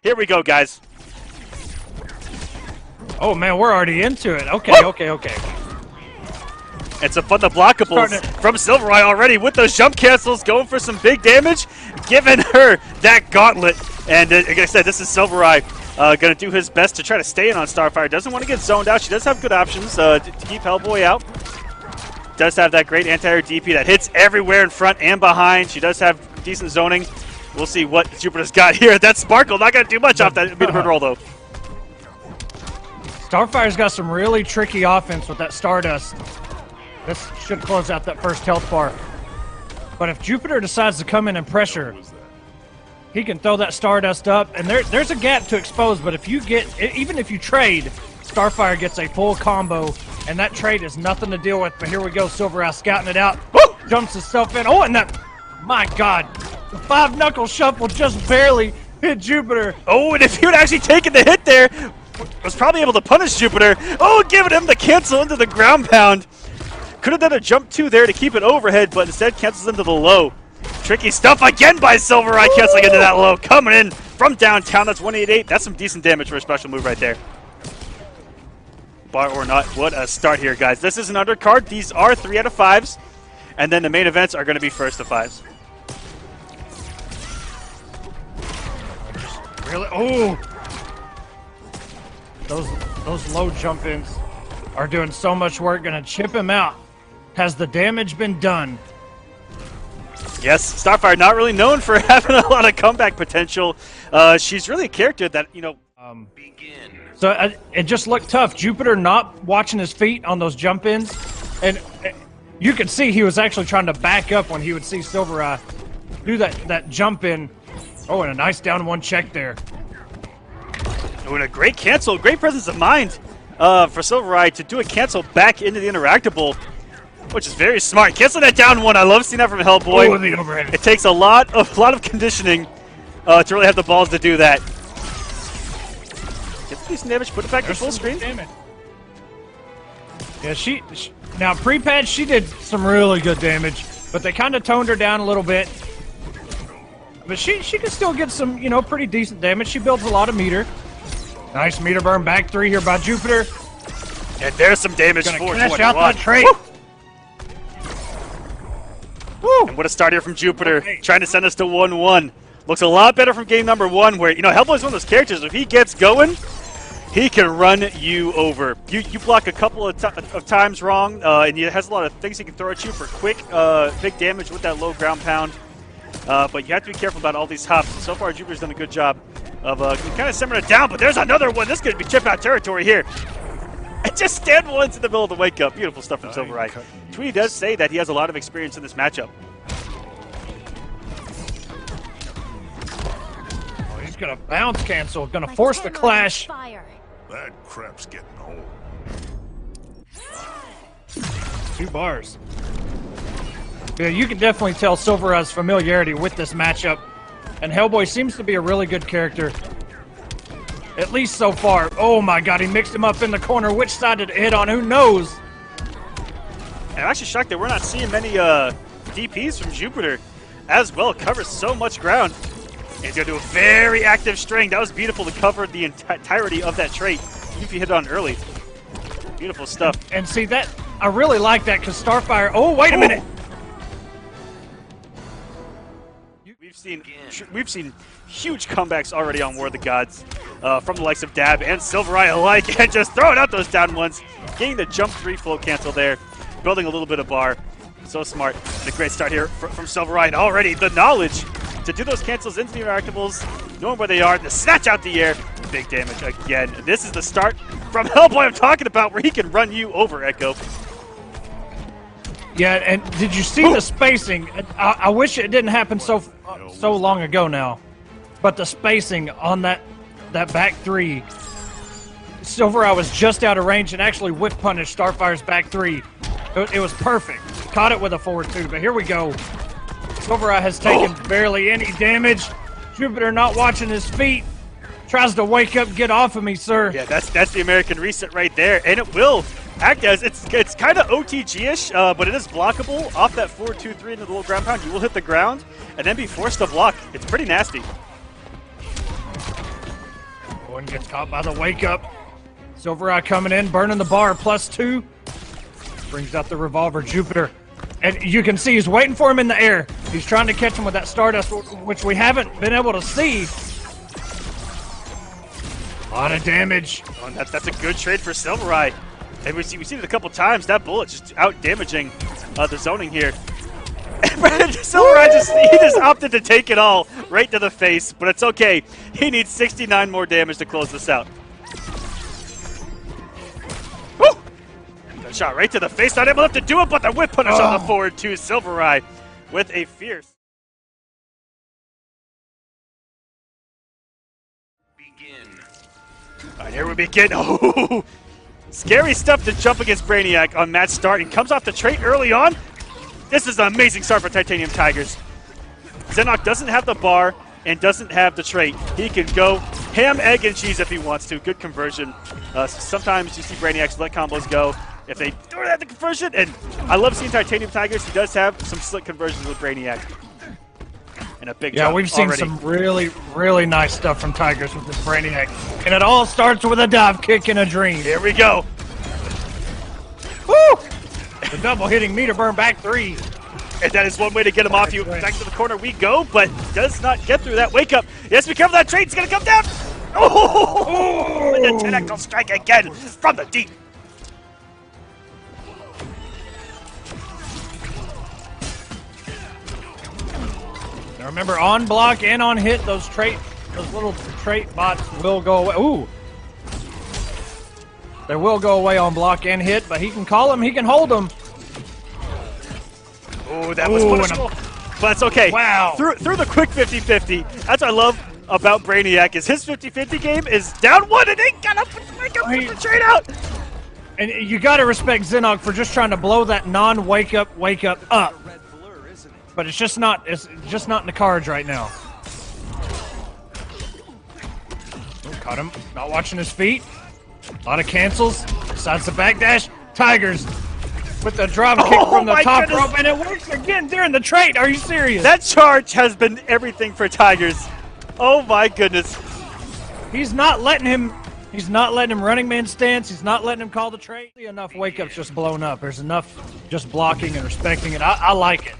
Here we go, guys. Oh man, we're already into it. Okay, okay. It's a fun the blockables from SylverRye already with those jump cancels, going for some big damage, giving her that gauntlet. And like I said, this is SylverRye going to do his best to try to stay in on Starfire. Doesn't want to get zoned out. She does have good options to keep Hellboy out. Does have that great anti-air DP that hits everywhere in front and behind. She does have decent zoning. We'll see what Jupiter's got here. That Sparkle not going to do much off that mid-bird roll, though. Starfire's got some really tricky offense with that Stardust. This should close out that first health bar. But if Jupiter decides to come in and pressure, he can throw that Stardust up, and there's a gap to expose, but if you get, even if you trade, Starfire gets a full combo, and that trade is nothing to deal with. But here we go, SylverRye scouting it out. Woo! Jumps himself in. Oh, and that, my God, the 5-knuckle shuffle just barely hit Jupiter. Oh, and if he would actually taken the hit there, was probably able to punish Jupiter. Oh, giving him the cancel into the ground pound. Could have done a jump 2 there to keep it overhead, but instead cancels into the low. Tricky stuff again by SylverRye, canceling into that low. Coming in from downtown, that's 188. That's some decent damage for a special move right there. Bar or not, what a start here, guys. This is an undercard. These are 3 out of 5s, and then the main events are going to be first of 5s. Really? Oh! Those low jump-ins are doing so much work. Gonna chip him out. Has the damage been done? Yes, Starfire not really known for having a lot of comeback potential. She's really a character that, you know... So it just looked tough. Jupiter not watching his feet on those jump-ins. And you could see he was actually trying to back up when he would see SylverRye do that jump-in. Oh, and a nice down 1 check there. Oh, and a great cancel, great presence of mind for SylverRye to do a cancel back into the interactable, which is very smart. Cancel that down 1. I love seeing that from Hellboy. Oh, the overhead. It takes a lot of conditioning to really have the balls to do that. Get decent damage, put it back to full screen. Damage. Yeah, she now pre-pad she did some really good damage, but they kind of toned her down a little bit. But she can still get some, you know, pretty decent damage. She builds a lot of meter. Nice meter burn, back 3 here by Jupiter. And there's some damage for 421. Out that trait. Woo! And what a start here from Jupiter, trying to send us to 1-1. Looks a lot better from game number 1, where, you know, Hellboy's one of those characters, if he gets going, he can run you over. You block a couple of times wrong, and he has a lot of things he can throw at you for quick, big damage with that low ground pound. But you have to be careful about all these hops. So far, Jupiter's done a good job of kind of simmering it down, but there's another one. This could be chip-out territory here. And just stand once in the middle of the wake-up. Beautiful stuff from SylverRye. Tweety does say that he has a lot of experience in this matchup. Oh, he's going to bounce cancel, going to force the clash. That crap's getting old. 2 bars. Yeah, you can definitely tell SylverRye's familiarity with this matchup. And Hellboy seems to be a really good character. At least so far. Oh my God, he mixed him up in the corner. Which side did it hit on? Who knows? I'm actually shocked that we're not seeing many DPs from Jupiter as well. Covers so much ground. And he's going to do a very active string. That was beautiful to cover the entirety of that trait, even if you hit it on early. Beautiful stuff. And see, that I really like that because Starfire... Oh, wait a minute. We've seen huge comebacks already on War of the Gods from the likes of Dab and SylverRye alike, and just throwing out those down 1s, getting the jump 3 float cancel there, building a little bit of bar. So smart. And a great start here from SylverRye. And already the knowledge to do those cancels into the interactables, knowing where they are, to snatch out the air. Big damage again. This is the start from Hellboy I'm talking about, where he can run you over, Echo. Yeah, and did you see the spacing? I wish it didn't happen so long ago now, but the spacing on that back 3, SylverRye was just out of range and actually whip punished Starfire's back 3. It was perfect. Caught it with a forward 2, but here we go. SylverRye has taken barely any damage. Jupiter not watching his feet. Tries to wake up, get off of me, sir. Yeah, that's the American reset right there, and it will act as it's kind of OTG-ish, but it is blockable off that 4-2-3 into the little ground pound. You will hit the ground and then be forced to block. It's pretty nasty. One gets caught by the wake up. SylverRye coming in, burning the bar, +2. Brings out the revolver, Jupiter. And you can see he's waiting for him in the air. He's trying to catch him with that Stardust, which we haven't been able to see. A lot of damage. Oh, and that's a good trade for SylverRye. And we've seen it a couple times. That bullet just out damaging the zoning here. SylverRye just opted to take it all right to the face, but it's okay. He needs 69 more damage to close this out. Woo! That shot right to the face, not able enough to do it, but the whip punish on the forward to SylverRye with a fierce. Begin. All right, here we begin. Oh, scary stuff to jump against Brainiac on match start, and comes off the trait early on. This is an amazing start for Titaniumtigerzz. XinokOk doesn't have the bar and doesn't have the trait. He can go ham, egg, and cheese if he wants to. Good conversion. Sometimes you see Brainiacs let combos go if they don't have the conversion, and I love seeing Titaniumtigerzz. He does have some slick conversions with Brainiac. And a big jump we've seen already. some really, really nice stuff from Tigers with this Brainiac. And it all starts with a dive kick and a dream. Here we go. Woo! The double hitting meter burn back 3. And that is one way to get him off you. Back to the corner we go, but does not get through that wake up. Yes, we cover that trade. It's going to come down. Oh! And the tentacle strike again from the deep. Now remember, on block and on hit, those little trait bots will go away. Ooh! They will go away on block and hit, but he can call them, he can hold them. Oh, that was punishable. But that's okay. Wow. Through the quick 50-50. That's what I love about Brainiac, is his 50-50 game is down 1 and he got up and wake up with the trade out. And you got to respect XinokOk for just trying to blow that non-wake up up. But it's just not in the cards right now. Oh, caught him, not watching his feet. A lot of cancels. Decides to backdash. Tigers with the drop kick from the top rope, and it works again during the trait. Are you serious? That charge has been everything for Tigers. Oh my goodness. He's not letting him running man stance. He's not letting him call the trait. Enough wake ups just blown up. There's enough just blocking and respecting it. I like it.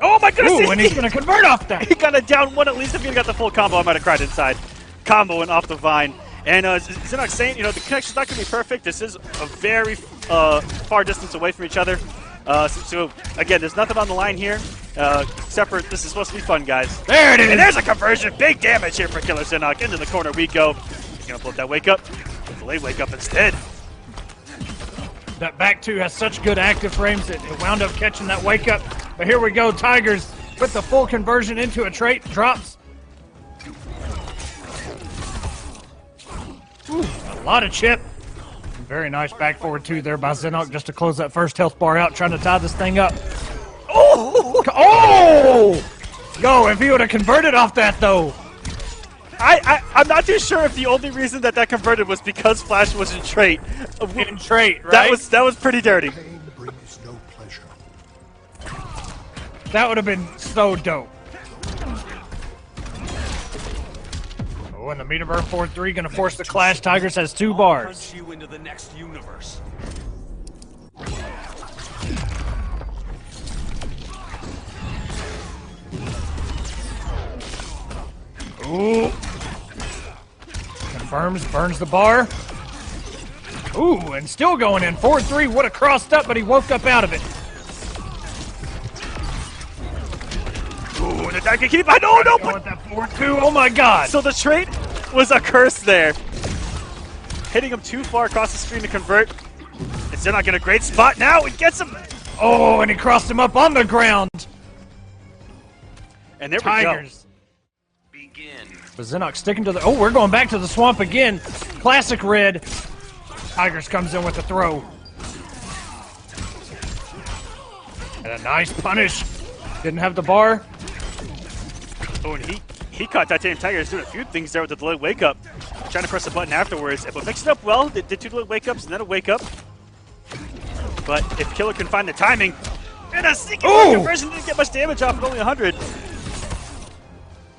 Oh my goodness! Ooh, and he's gonna convert off that. He got a down 1 at least. If he got the full combo, I might have cried inside. Comboing off the vine. And XinokOk saying, the connection's not going to be perfect. This is a very far distance away from each other. So again, there's nothing on the line here. Except for this is supposed to be fun, guys. There it is. And there's a conversion. Big damage here for KillerXinok. Into the corner we go. He's going to blow that wake up. Delay wake up instead. That back two has such good active frames that it wound up catching that wake up. But here we go. Tigers with the full conversion into a trait. Drops. Ooh, a lot of chip. Very nice back forward two there by XinokOk just to close that first health bar out, trying to tie this thing up. Oh! Oh! Go, if he would have converted off that though. I'm not too sure if the only reason that converted was because Flash was in trait. In trait, right? That was pretty dirty. Pain brings no pleasure. That would have been so dope. Oh, and the meter burn 4-3 gonna force the clash. Tigers has 2 bars. You into the next universe. Ooh. Confirms, burns the bar. Ooh, and still going in. 4-3 would have crossed up, but he woke up out of it. Ooh, the Dark keep. I don't know, With that 4-2, oh my god. So the trait was a curse there. Hitting him too far across the screen to convert. It's not in a great spot now. It gets him. Oh, and he crossed him up on the ground. And there Tigers. Begin. But XinokOk sticking to the... Oh, we're going back to the swamp again. Classic red. Tigers comes in with a throw. And a nice punish. Didn't have the bar. Oh, and he caught Titaniumtigerzz doing a few things there with the delayed wake up. Trying to press the button afterwards. But mixed it up well. Did 2 delayed wake ups and then a wake up. But if Killer can find the timing. And a sneaky conversion, didn't get much damage off at only 100.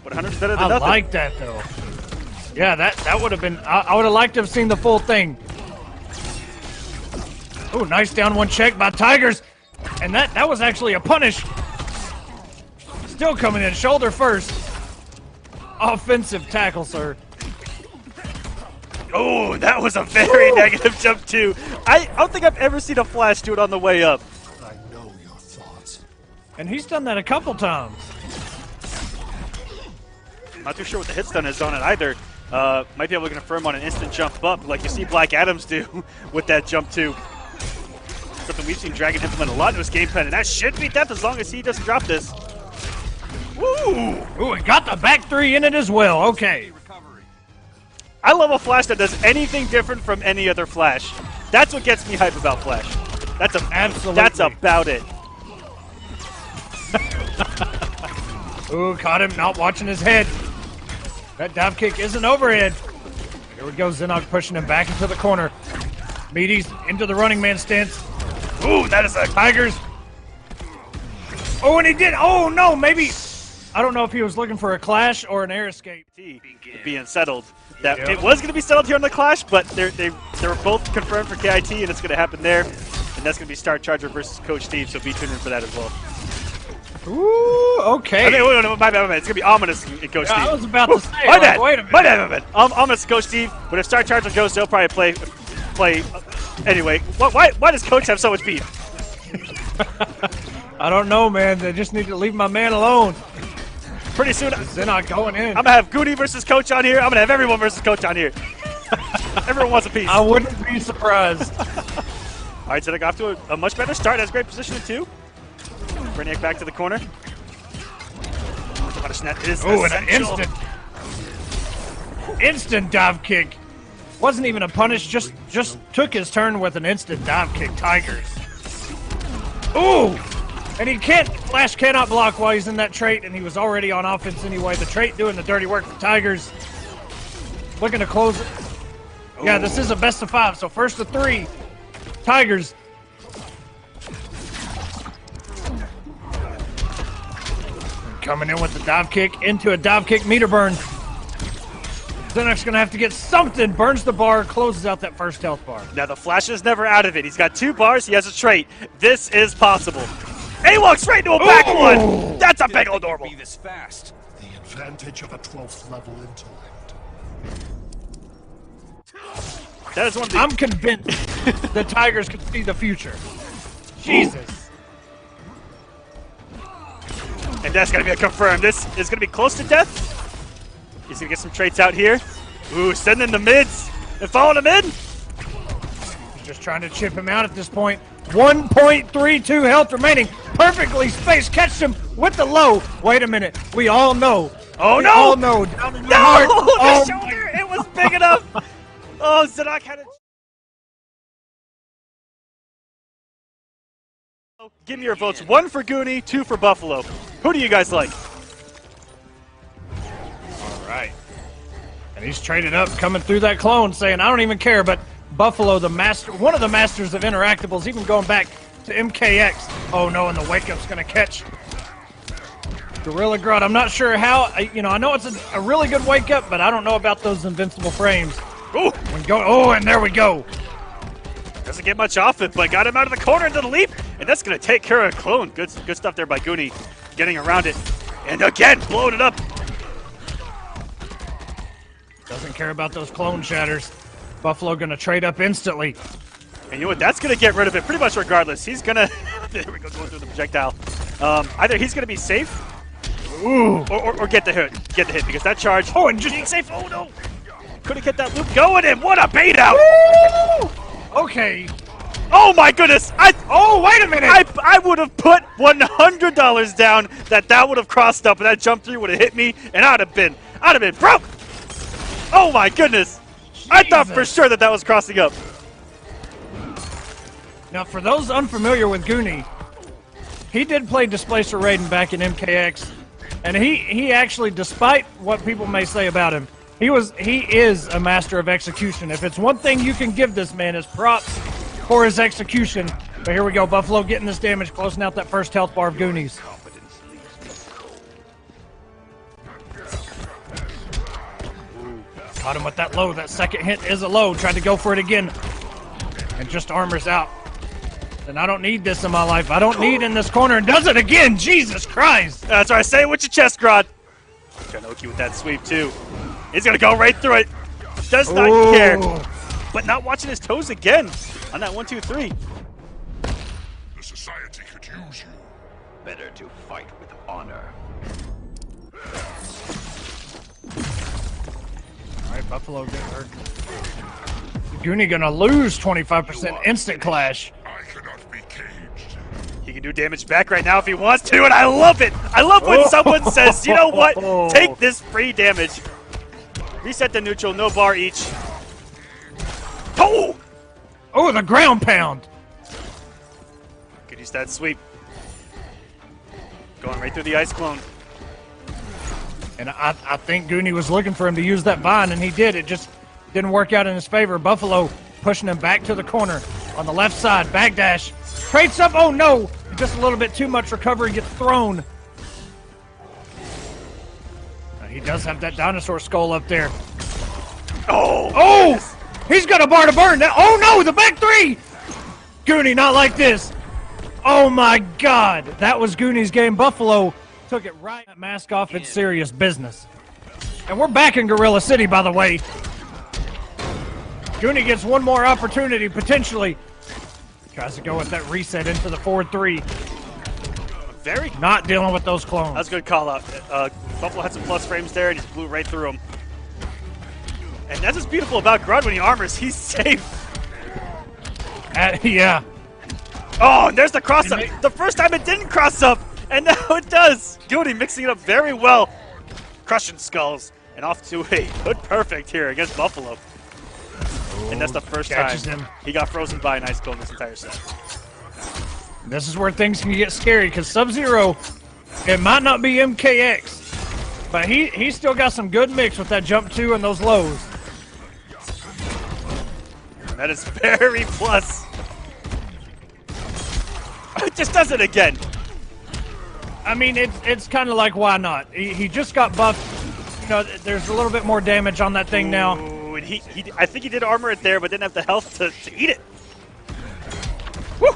But 100's better than nothing. I like that though. Yeah, that would have been... I would have liked to have seen the full thing. Oh, nice down one check by Tigers. And that was actually a punish. Still coming in, shoulder first. Offensive tackle, sir. Oh, that was a very negative jump too. I don't think I've ever seen a Flash do it on the way up. I know your thoughts. And he's done that a couple times. Not too sure what the hit stun is on it either. Might be able to confirm on an instant jump up like you see Black Adams do with that jump too. Something we've seen Dragon implement a lot in his game plan, and that should be death as long as he doesn't drop this. Woo! Ooh, and got the back three in it as well. Okay. I love a Flash that does anything different from any other Flash. That's what gets me hype about Flash. Absolutely. That's about it. Ooh, caught him not watching his head. That dive kick isn't overhead. Here we go, XinOk pushing him back into the corner. Meaty's into the running man stance. Ooh, that is a Tigers. Oh, and he did. Oh, no, maybe. I don't know if he was looking for a clash or an air escape. Being settled. That it was going to be settled here on the Clash, but they were both confirmed for KIT, and it's going to happen there. And that's going to be Star Charger versus Coach Steve, so be tuned in for that as well. Ooh, okay. I mean, wait, my bad. It's going to be ominous in Coach Steve. I was about to say, my like, bad. wait a minute. My bad. Ominous Coach Steve, but if Star Charger goes, they'll probably play. Anyway, why does Coach have so much beef? I don't know, man. They just need to leave my man alone. Pretty soon, XinOk going in. I'm going to have Goonie versus Coach on here. I'm going to have everyone versus Coach on here. Everyone wants a piece. I wouldn't be surprised. All right, XinOk off to a much better start. Has great positioning, too. Brainiac back to the corner. Oh, and an instant dive kick. Wasn't even a punish, just took his turn with an instant dive kick. Tigers. Ooh! And Flash cannot block while he's in that trait, and he was already on offense anyway. The trait doing the dirty work for Tigers. Looking to close it. Yeah, this is a best of 5, so first to 3. Tigers. Coming in with the dive kick into a dive kick meter burn. XinOk's going to have to get something. Burns the bar, closes out that first health bar. Now, the Flash is never out of it. He's got 2 bars. He has a trait. This is possible. And he walks straight into a back one. That's a big old normal. Be this fast. The advantage of a 12th level intellect. That is one of the... I'm convinced the Tigers can see the future. Jesus. And that's going to be a confirm. This is going to be close to death. He's going to get some traits out here. Ooh, sending the mids and following him in. Just trying to chip him out at this point. 1.32 health remaining. Perfectly spaced. Catch him with the low. Wait a minute. We all know. Oh, we no. all know. Down in the No, heart. the Oh, shoulder. It was big enough. Oh, XinOk had it. Give me your votes. 1 for Goonie, 2 for Buffalo. Who do you guys like? all right. And he's traded up, coming through that clone, saying, I don't even care, but Buffalo, the master, one of the masters of interactables, even going back to MKX. Oh no, and the wake up's gonna catch Gorilla Grodd. I'm not sure how, I know it's a really good wake up, but I don't know about those invincible frames. Ooh, And there we go. doesn't get much off it, but got him out of the corner into the leap, and that's going to take care of Clone. Good stuff there by Goonie, getting around it, and again, blowing it up. Doesn't care about those clone shatters. Buffalo gonna trade up instantly. And you know what? That's going to get rid of it pretty much regardless. He's going to... there we go, going through the projectile. Either he's going to be safe, or get the hit. Get the hit, because that charge... Oh, and just being safe. Oh, no. Couldn't get that loop going in. What a bait out. Woo! Okay. Oh, my goodness. Oh, wait a minute. I would have put $100 down that would have crossed up, and that jump through would have hit me, and I'd have been broke. Oh, my goodness. I thought for sure that was crossing up. Now, for those unfamiliar with Goonie, he did play Displacer Raiden back in MKX, and he actually, despite what people may say about him, he is a master of execution. If it's one thing you can give this man is props for his execution. But here we go, Buffalo getting this damage, closing out that first health bar of Goonies. Caught him with that low. That second hit is a low. Tried to go for it again. And just armors out. And I don't need this in my life. I don't need in this corner. And does it again. Jesus Christ. That's right. Say it with your chest, Grodd. Trying to hook you with that sweep, too. He's going to go right through it. Does not care. But not watching his toes again on that 1-2-3. The society could use you. Better to fight with honor. All right, Buffalo getting hurt. Goonie gonna lose 25% instant clash. I cannot be caged. He can do damage back right now if he wants to, and I love it. I love when someone says, you know what? Take this free damage. Reset the neutral, no bar each. Oh! Oh, the ground pound. Could use that sweep. Going right through the ice clone. And I think Goonie was looking for him to use that vine, and he did. It just didn't work out in his favor. Buffalo pushing him back to the corner on the left side. Backdash. Trades up. Oh, no. Just a little bit too much recovery. Gets thrown. He does have that dinosaur skull up there. Oh! Oh! He's got a bar to burn. Oh, no. The back three. Goonie, not like this. Oh, my God. That was Goonie's game. Buffalo took it right. That mask off. It's serious business. And we're back in Gorilla City, by the way. Goonie gets one more opportunity, potentially. Tries to go with that reset into the 4-3. Very Not dealing with those clones. That's a good call out. Buffalo had some plus frames there, and he blew right through him. And that's what's beautiful about Grodd when he armors. He's safe. Yeah. Oh, and there's the cross up. The first time it didn't cross up, and now it does. Goonie mixing it up very well. Crushing skulls, and off to a good perfect here against Buffalo. And that's the first time him. he got frozen by an ice cone this entire set. This is where things can get scary, because Sub-Zero, it might not be MKX, but he's still got some good mix with that jump 2 and those lows. That is very plus. It just does it again. I mean, it's kind of like, why not? He just got buffed. You know, there's a little bit more damage on that thing now. Ooh, and I think he did armor it there, but didn't have the health to eat it. Woo!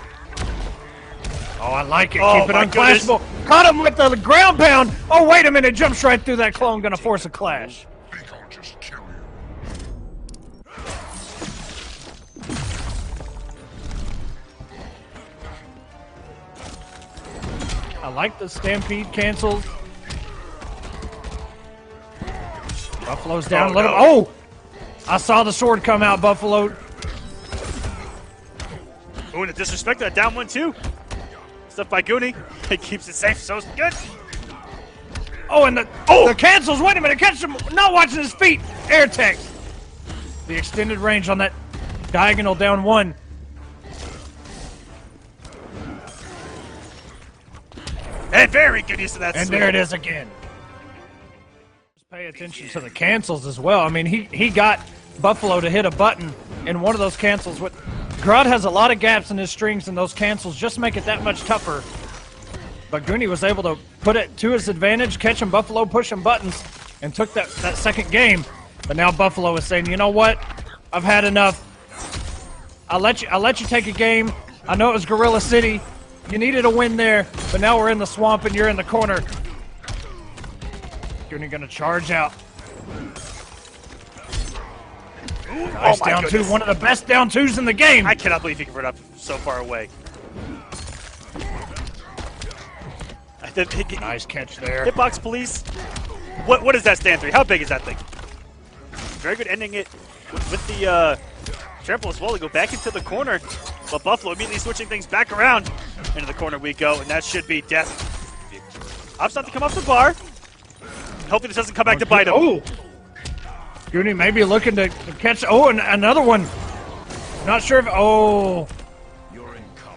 Oh, I like it. Oh, Keep it my unclashable. Caught him with the ground pound. Oh, wait a minute. Jumps right through that clone. Gonna force a clash. Think I'll just kill you. I like the Stampede cancels. Buffalo's down a little. no. Oh! I saw the sword come out, Buffalo. Ooh, and the disrespect to that down one, too. Stuff by Goonie. It keeps it safe, so good. Oh, and the cancels. Wait a minute. Catch him. Not watching his feet. Air tech. The extended range on that diagonal down one. And very good use of that And sweep. there it is again. Just pay attention to the cancels as well. I mean, he got Buffalo to hit a button in one of those cancels. Grodd has a lot of gaps in his strings, and those cancels just make it that much tougher. But Goonie was able to put it to his advantage, catching Buffalo, pushing buttons, and took that second game. But now Buffalo is saying, you know what? I've had enough. I'll let you take a game. I know it was Gorilla City. You needed a win there, but now we're in the swamp and you're in the corner. Goonie gonna charge out. Nice my down goodness. two, one of the best down twos in the game. I cannot believe he can run up so far away. Nice catch there. Hitbox police. What does that stand for? How big is that thing? Very good ending it with the trample as well to go back into the corner. But Buffalo immediately switching things back around. Into the corner we go, and that should be death. Opts not to come off the bar. Hopefully this doesn't come back to bite him. Oh! Goonie maybe looking to catch. Oh, and another one. Not sure if. Oh.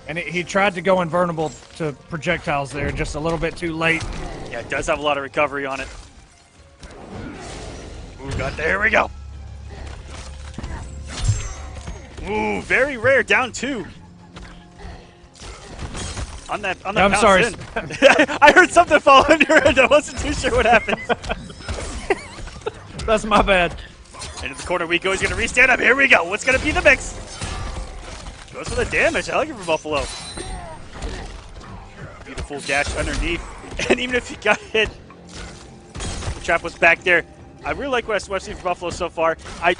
And he tried to go invulnerable to projectiles there, just a little bit too late. Yeah, it does have a lot of recovery on it. Ooh, there we go. Ooh, very rare, down two. On that I'm bounce sorry. in. I heard something fall on your end. I wasn't too sure what happened. That's my bad. And Into the corner we go. He's going to restand up. Here we go. What's going to be the mix? Goes for the damage. I like it for Buffalo. Beautiful dash underneath. And even if he got hit, the trap was back there. I really like what I've seen from Buffalo so far. I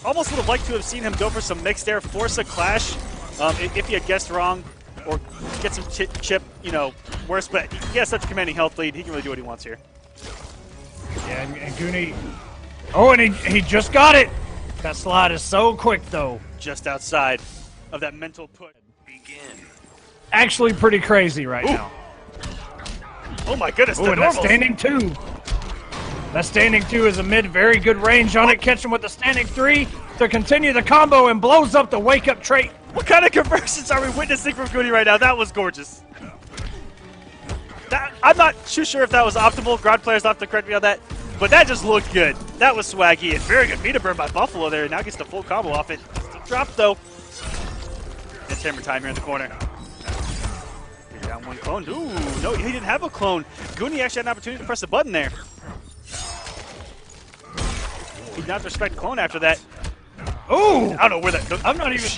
almost would have liked to have seen him go for some mix there, force a clash if he had guessed wrong, or get some chip, you know, worse. But he has such a commanding health lead. He can really do what he wants here. Yeah, and Goonie. Oh, and he just got it. That slide is so quick, though. Just outside of that mental put. Begin. Actually pretty crazy right now. Oh my goodness, Oh, and that standing 2. That standing 2 is a mid, very good range on it. Catch him with the standing 3 to continue the combo and blows up the wake-up trait. What kind of conversions are we witnessing from Goonie right now? That was gorgeous. I'm not too sure if that was optimal. Grodd players will have to correct me on that. But that just looked good. That was swaggy and very good meter burn by Buffalo there. Now gets the full combo off it. Still dropped though. It's hammer time here in the corner. Down one clone. Ooh, no, he didn't have a clone. Goonie actually had an opportunity to press the button there. He did not respect clone after that. Ooh! I don't know where that. I'm not even.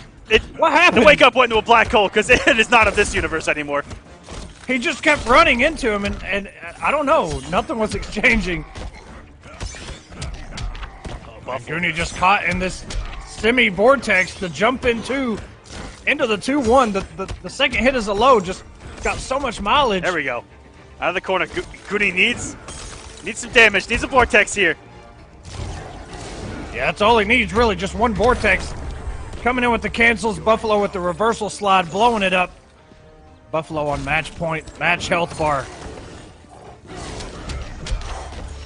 What happened? The wake up went into a black hole because it is not of this universe anymore. He just kept running into him, and I don't know. Nothing was exchanging. Goonie just caught in this semi-vortex to jump into the 2-1. The second hit is a low. Just got so much mileage. There we go. Out of the corner. Goonie needs some damage. Needs a vortex here. Yeah, that's all he needs, really. Just one vortex. Coming in with the cancels. Buffalo with the reversal slide, blowing it up. Buffalo on match point, match health bar.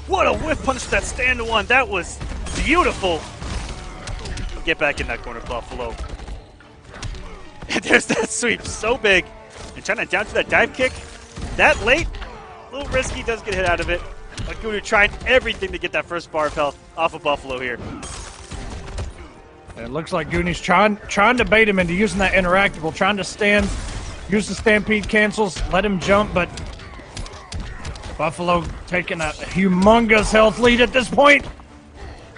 What a whiff punch that stand to one. That was beautiful. Get back in that corner, Buffalo. And there's that sweep, so big. And trying to down to that dive kick. That late, a little risky, does get hit out of it. But Goonie trying everything to get that first bar of health off of Buffalo here. And it looks like Goonie's trying to bait him into using that interactable, trying to use the stampede cancels, let him jump, but Buffalo taking a humongous health lead at this point.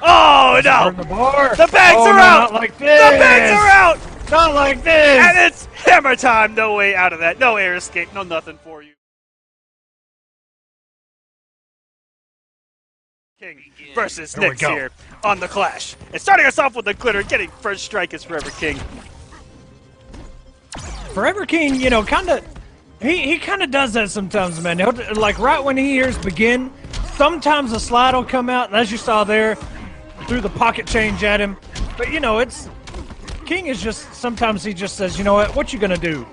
Oh, no! The bar. The bags are out! Not like this! The bags are out! Not like this! And it's hammer time! No way out of that. No air escape. No nothing for you. King versus Knicks here on the Clash. And starting us off with the glitter, getting first strike is Forever King. Forever King, you know, he kind of does that sometimes, man. Like right when he hears begin, sometimes a slide will come out, and as you saw there, threw the pocket change at him. But you know, King is just, sometimes he just says, you know what you gonna do?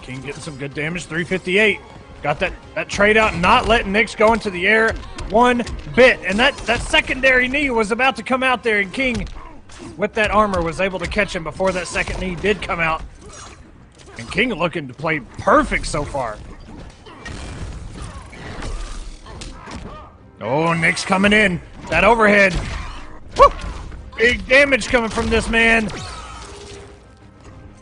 King getting some good damage, 358. Got that trade out, not letting Knicks go into the air one bit. And that secondary knee was about to come out there, and King, with that armor, was able to catch him before that second knee did come out. And King looking to play perfect so far. Oh, Knicks coming in. That overhead. Woo! Big damage coming from this man.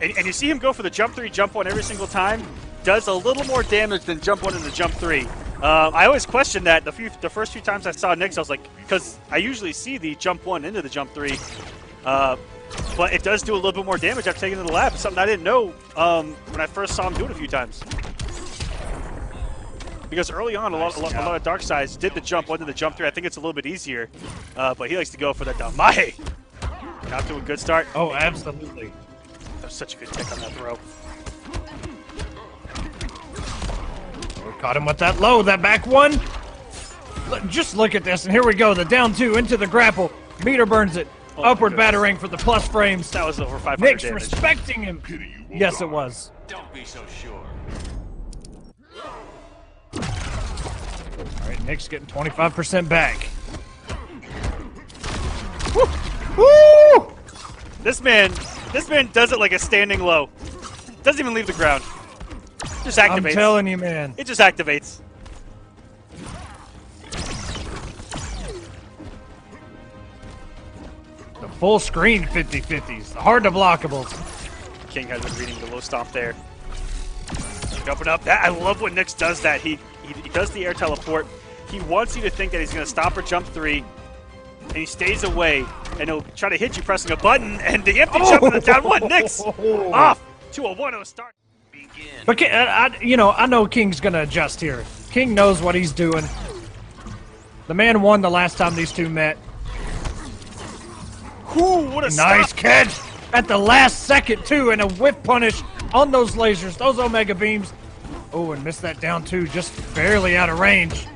And you see him go for the jump 3, jump 1 every single time. Does a little more damage than jump 1 into jump 3. I always question that. The first few times I saw Knicks, I was like, because I usually see the jump 1 into the jump 3. But it does do a little bit more damage after taking it to the lab. Something I didn't know when I first saw him do it a few times. Because early on, a lot of Darkseids did the jump 1 to the jump 3. I think it's a little bit easier. But he likes to go for the Damae. Not to a good start. Oh, absolutely. That was such a good kick on that throw. Caught him with that low, that back one. Just look at this, and here we go. The down 2 into the grapple. Meter burns it. Oh, upward battering for the plus frames. That was over 500 Knicks damage. respecting him. Yes, it was. Don't be so sure. All right, Knicks getting 25% back. Woo! Woo! This man does it like a standing low. Doesn't even leave the ground. Just activates. I'm telling you, man. It just activates. The full screen 50-50s. Hard to blockables. King has been reading the low stomp there. Jumping up. I love when Knicks does that. He does the air teleport. He wants you to think that he's going to stop or jump 3, and he stays away, and he'll try to hit you pressing a button, and the empty jump and the down 1. Knicks off to a 1-0 start. Begin. But I know King's gonna adjust here. King knows what he's doing. The man won the last time these two met. Ooh, what a Nice stop. catch at the last second too, and a whiff punish on those lasers, those Omega beams. Oh, and missed that down too, just barely out of range.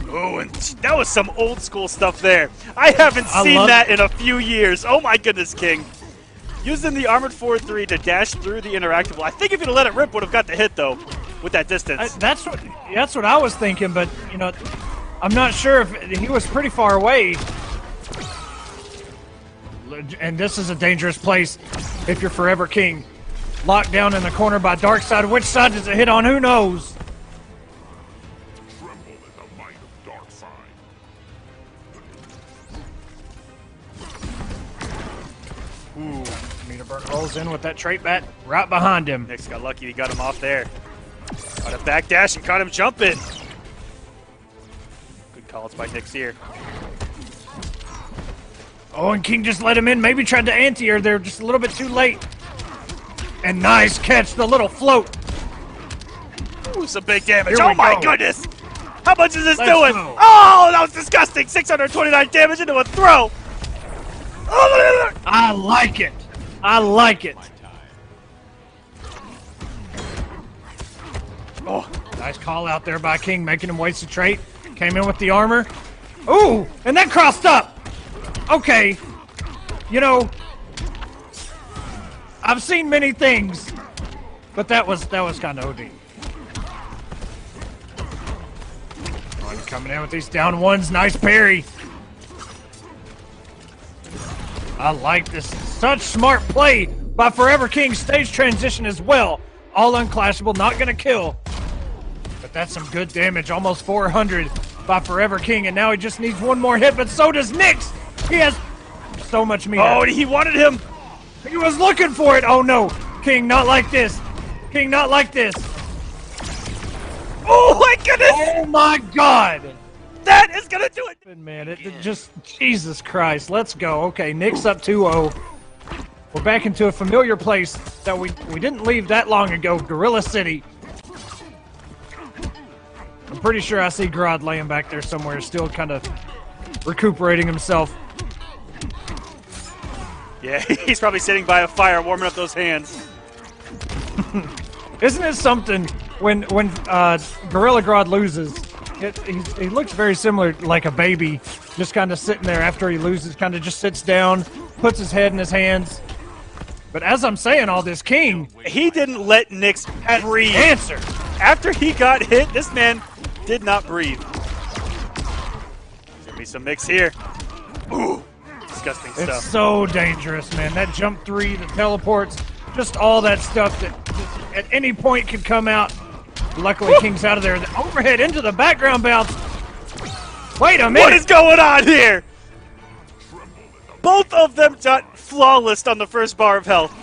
Oh, and that was some old school stuff there. I haven't seen that in a few years. Oh my goodness, King. Using the Armored 4-3 to dash through the interactable. I think if you'd have let it rip, would have got the hit though, with that distance. That's what I was thinking, but you know, I'm not sure if he was pretty far away. And this is a dangerous place if you're Forever King. Locked down in the corner by Darkseid. Which side does it hit on? Who knows? Tremble at the might of Darkseid. Meter Burn rolls in with that trait bat right behind him. Knicks got lucky, he got him off there. Got a backdash and caught him jumping. Good calls by Knicks here. Oh, and King just let him in. Maybe tried to anti-air there just a little bit too late. And nice catch, the little float. Ooh, some big damage. Here Oh we my go. goodness! How much is this Let's doing? go. Oh, that was disgusting! 629 damage into a throw! Oh, I like it. I like it. Oh, nice call out there by King, making him waste a trait. Came in with the armor. Ooh, and that crossed up. Okay, you know, I've seen many things, but that was kind of OD. Coming in with these down 1s, nice parry. I like this. Such smart play by Forever King. Stage transition as well. All unclashable, not gonna kill. But that's some good damage, almost 400 by Forever King, and now he just needs one more hit, but so does Knicks. He has so much meter. Oh, he wanted him! He was looking for it. Oh no, King, not like this. King, not like this. Oh my goodness! Oh my God. That is gonna do it! Man, it just, Jesus Christ. Let's go. Okay, Knicks up 2-0. We're back into a familiar place that we didn't leave that long ago, Gorilla City. I'm pretty sure I see Grodd laying back there somewhere, still kind of recuperating himself. Yeah, he's probably sitting by a fire warming up those hands. Isn't it something when Gorilla Grodd loses, he looks very similar like a baby, just kind of sitting there after he loses, kind of just sits down, puts his head in his hands. But as I'm saying all this, King, He didn't let Knicks breathe. answer. After he got hit, this man did not breathe. There's gonna be some mix here. Ooh, disgusting It's stuff. so dangerous, man. That jump 3, the teleports, just all that stuff that at any point could come out. Luckily, King's out of there. The overhead into the background bounce. Wait a minute. What is going on here? Both of them got flawless on the first bar of health.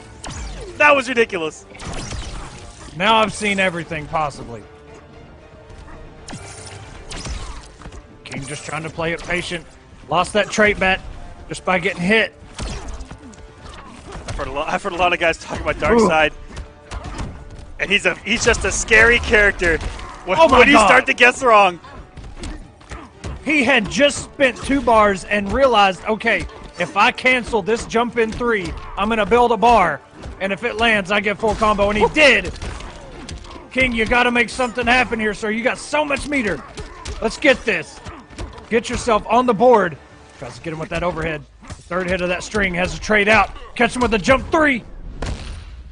That was ridiculous. Now I've seen everything possibly. King just trying to play it patient. Lost that trait bat just by getting hit. I've heard a lot of guys talking about Darkseid, and he's just a scary character when, Oh my when you God. start to guess wrong. He had just spent 2 bars and realized, okay, if I cancel this jump in 3, I'm gonna build a bar, and if it lands, I get full combo, and he did. King, you gotta make something happen here, sir. You got so much meter. Let's get this. Get yourself on the board. Tries to get him with that overhead. The third hit of that string has a trade out. Catch him with a jump 3.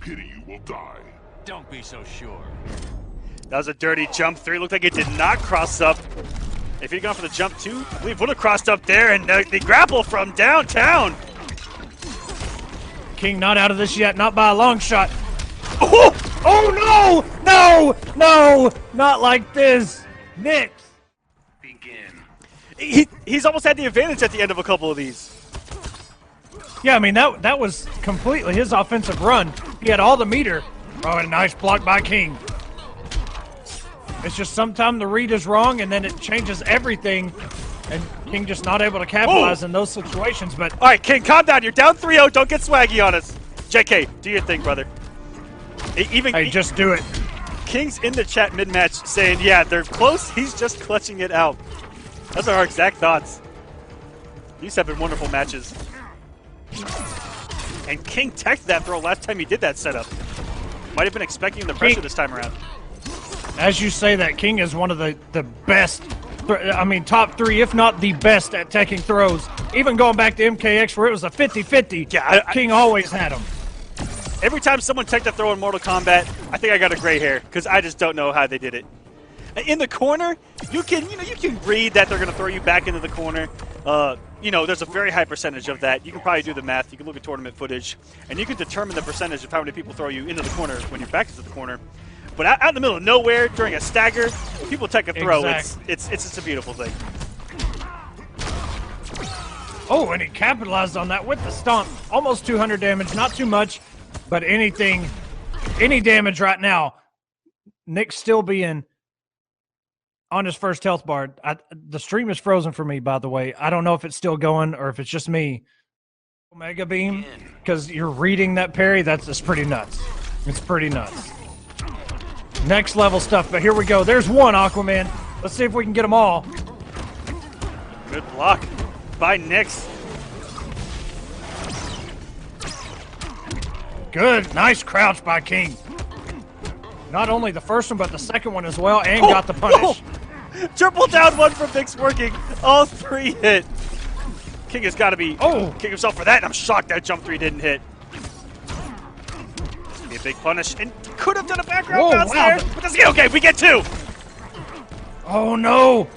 Pity you will die. Don't be so sure. That was a dirty jump 3. Looked like it did not cross up. If he'd gone for the jump 2, I believe would have crossed up there, and the grapple from downtown. King not out of this yet, not by a long shot. Oh! Oh no! No! No! Not like this. Knicks. Begin. He's almost had the advantage at the end of a couple of these. Yeah, I mean, that was completely his offensive run. He had all the meter. Oh, and a nice block by King. It's just sometimes the read is wrong, and then it changes everything, and King just not able to capitalize in those situations. But all right, King, calm down. You're down 3-0. Don't get swaggy on us. JK, do your thing, brother. Hey, just do it. King's in the chat mid-match saying, yeah, they're close. He's just clutching it out. Those are our exact thoughts. These have been wonderful matches. And King teched that throw last time he did that setup. Might have been expecting the pressure this time around. As you say that, King is one of the best, top 3, if not the best at teching throws. Even going back to MKX where it was a 50-50, yeah, King always had them. Every time someone teched a throw in Mortal Kombat, I think I got a gray hair because I just don't know how they did it. In the corner, you can read that they're going to throw you back into the corner. There's a very high percentage of that. You can probably do the math. You can look at tournament footage, and you can determine the percentage of how many people throw you into the corner when your back is to the corner. But out in the middle of nowhere during a stagger, people take a throw. Exactly. It's just a beautiful thing. Oh, and he capitalized on that with the stomp. Almost 200 damage, not too much, but any damage right now. Nick's still being on his first health bar. The stream is frozen for me, by the way. I don't know if it's still going or if it's just me. Omega Beam, because you're reading that parry, that's pretty nuts. It's pretty nuts. Next level stuff, but here we go. There's one, Aquaman. Let's see if we can get them all. Good block by Knicks. Good, nice crouch by King. Not only the first one, but the second one as well, and got the punish. Triple down one from Knicks working. All 3 hit. King has got to be kick himself for that, and I'm shocked that jump 3 didn't hit. Be a big punish, and could have done a background bounce there. But that's okay, we get 2. Oh no!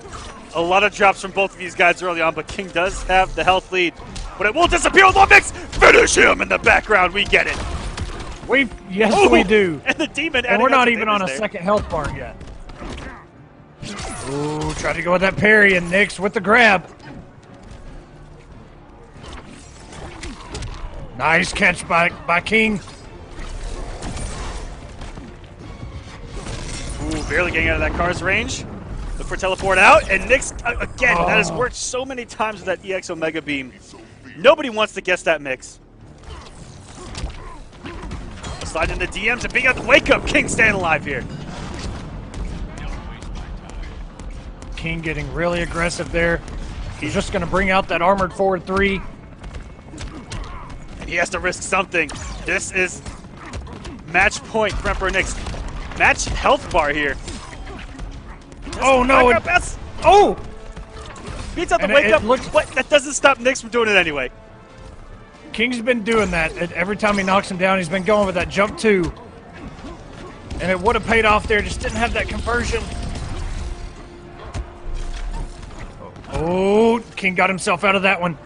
A lot of drops from both of these guys early on, but King does have the health lead. But it will disappear with one mix. Finish him in the background. We get it. Yes, we do. And the demon. And we're not even on a second health bar yet. Ooh, tried to go with that parry, and Knicks with the grab. Nice catch by King. Ooh, barely getting out of that car's range. Look for teleport out, and Knicks, again, that has worked so many times with that EX Omega Beam. Nobody wants to guess that mix. Slide in the DMs and being out the wake up. King staying alive here. King getting really aggressive there. He's just going to bring out that armored forward 3. And he has to risk something. This is match point for Emperor Knicks. Match health bar here. Oh no! Oh! Beats out the wake up. Looks, but that doesn't stop Knicks from doing it anyway. King's been doing that. Every time he knocks him down, he's been going with that jump 2. And it would have paid off there, just didn't have that conversion. Oh, King got himself out of that one.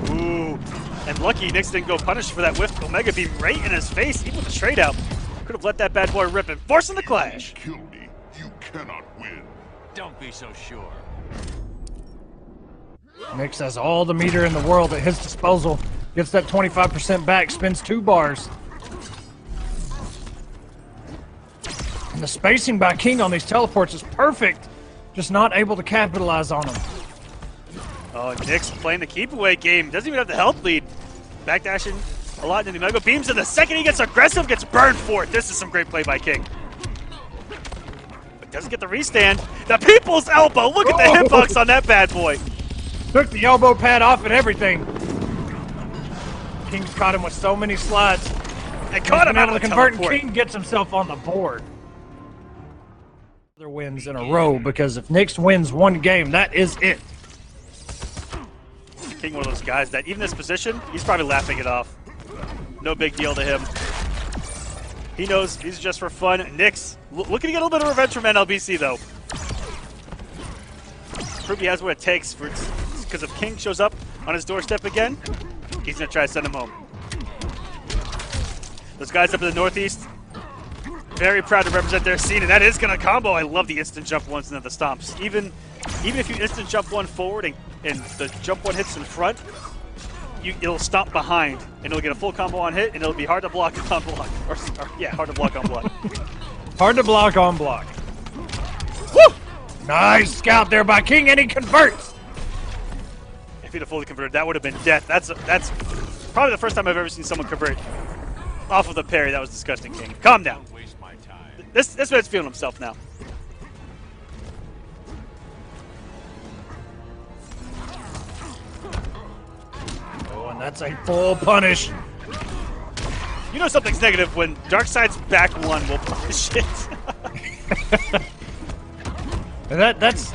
Ooh. And lucky Knicks didn't go punish for that whiff Omega Beam right in his face, even with the straight out. Could have let that bad boy rip and forcing the clash. Kill me, you cannot win. Don't be so sure. Knicks has all the meter in the world at his disposal. Gets that 25% back, spins 2 bars. And the spacing by King on these teleports is perfect. Just not able to capitalize on them. Oh, Knicks playing the keep away game. Doesn't even have the health lead. Backdashing a lot into the Omega Beams, and the second he gets aggressive, gets burned for it. This is some great play by King. But doesn't get the restand. The people's elbow. Look at the hitbox on that bad boy. Took the elbow pad off and everything. King's caught him with so many slides. And caught him out of the convert. teleport. King gets himself on the board. Other wins in a row, because if Knicks wins one game, that is it. King, one of those guys that even this position, he's probably laughing it off. No big deal to him. He knows he's just for fun. Knicks looking to get a little bit of revenge from NLBC though. Prove he has what it takes for. Because if King shows up on his doorstep again, he's going to try to send him home. Those guys up in the Northeast, very proud to represent their scene, and that is going to combo. I love the instant jump ones and then the stomps. Even if you instant jump one forward and the jump one hits in front, it'll stomp behind, and it'll get a full combo on hit, and it'll be hard to block on block. Or hard to block on block. Hard to block on block. Woo! Nice scout there by King, and he converts. If he'd have fully converted, that would have been death. That's probably the first time I've ever seen someone convert off of the parry. That was disgusting, King. Calm down. Don't waste my time. This man's feeling himself now. Oh, and that's a full punish. You know something's negative when Darkseid's back one will punish it. And that's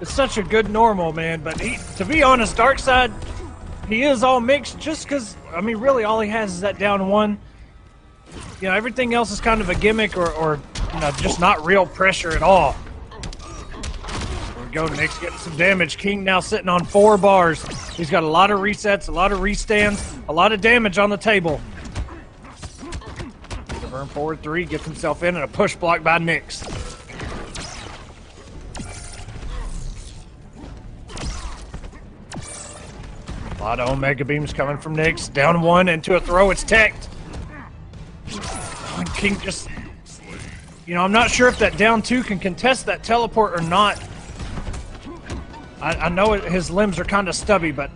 it's such a good normal, man. But to be honest, Darkseid, he is all mixed just because, I mean, really all he has is that down one. You know, everything else is kind of a gimmick or you know, just not real pressure at all. There we go, Knicks getting some damage. King now sitting on 4 bars. He's got a lot of resets, a lot of restands, a lot of damage on the table. Burn forward 3, gets himself in, and a push block by Knicks. A lot of Omega Beams coming from Knicks. Down 1 into a throw, it's teched. And King just, you know, I'm not sure if that down 2 can contest that teleport or not. I know his limbs are kind of stubby, but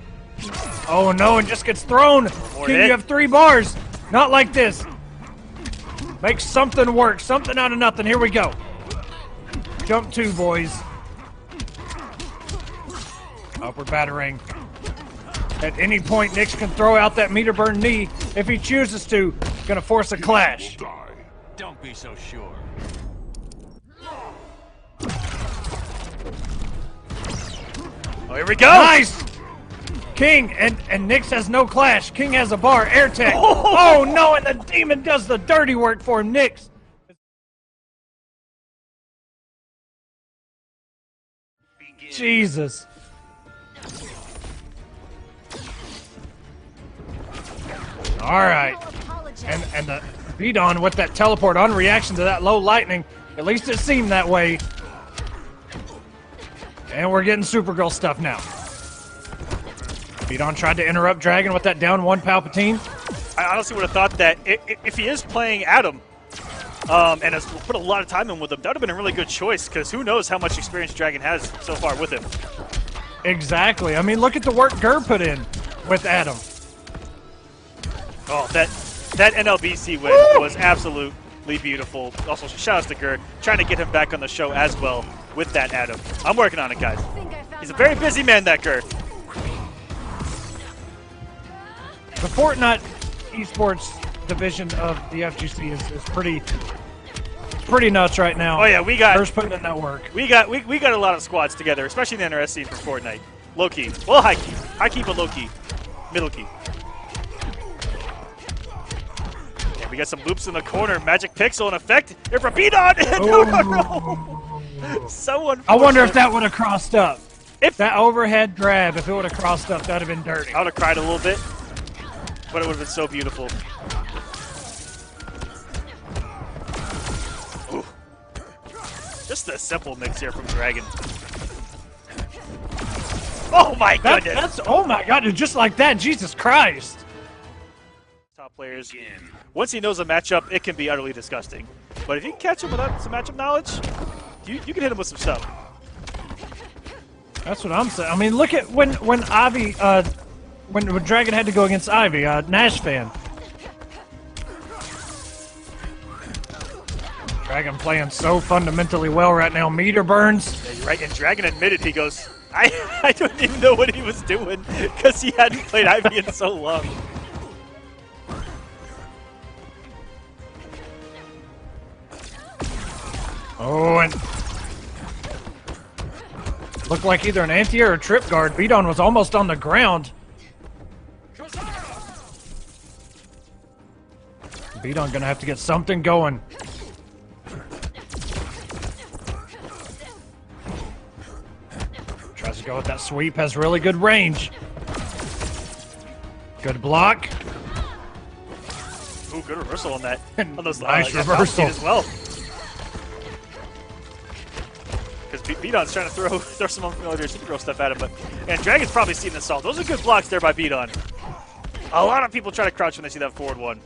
oh no, and just gets thrown. King, you have 3 bars. Not like this. Make something work, something out of nothing. Here we go. Jump 2, boys. Upward battering. At any point, Knicks can throw out that meter burn knee if he chooses to. Gonna force a clash. Don't be so sure. Oh, here we go. Nice! King, and Knicks has no clash. King has a bar, air tech. Oh no, and the demon does the dirty work for him, Knicks. Jesus. All right. And the BdON with that teleport on reaction to that low lightning. At least it seemed that way. And we're getting Supergirl stuff now. BdON tried to interrupt Dragon with that down 1 Palpatine. I honestly would have thought that if he is playing Adam and has put a lot of time in with him, that would have been a really good choice, because who knows how much experience Dragon has so far with him. Exactly. I mean, look at the work Gur put in with Adam. Oh, that NLBC win was absolutely beautiful. Also, shout out to Gur, trying to get him back on the show as well with that Adam. I'm working on it, guys. He's a very busy man, that Gur. The Fortnite esports division of the FGC is pretty nuts right now. Oh yeah, we got Gur's putting in that work. We got a lot of squads together, especially in the NRS scene for Fortnite. Low key, well high key, but low key, middle key. Yeah, we got some loops in the corner. Magic Pixel in effect. Here for BdON. No. Someone. I wonder if that would have crossed up. If that overhead grab, if it would have crossed up, that'd have been dirty. I would have cried a little bit, but it would have been so beautiful. Ooh. Just a simple mix here from Dragon. Oh my goodness! Oh my god, just like that, Jesus Christ! Top players, once he knows a matchup, it can be utterly disgusting. But if you can catch him without some matchup knowledge, you can hit him with some stuff. That's what I'm saying. I mean, look at when Ivy, when Dragon had to go against Ivy, Nash fan. Dragon playing so fundamentally well right now. Meter burns. Yeah, you're right. And Dragon admitted, he goes, I don't even know what he was doing because he hadn't played Ivy in so long. Oh, and looked like either an anti-air or trip guard. BdON was almost on the ground. BdON gonna have to get something going. Tries to go with that sweep, has really good range. Good block. Ooh, good reversal on that. On those Nice reversal as well. Because BdON's trying to throw some unfamiliar Supergirl stuff at him, and Dragon's probably seen the assault. Those are good blocks there by BdON. A lot of people try to crouch when they see that forward one.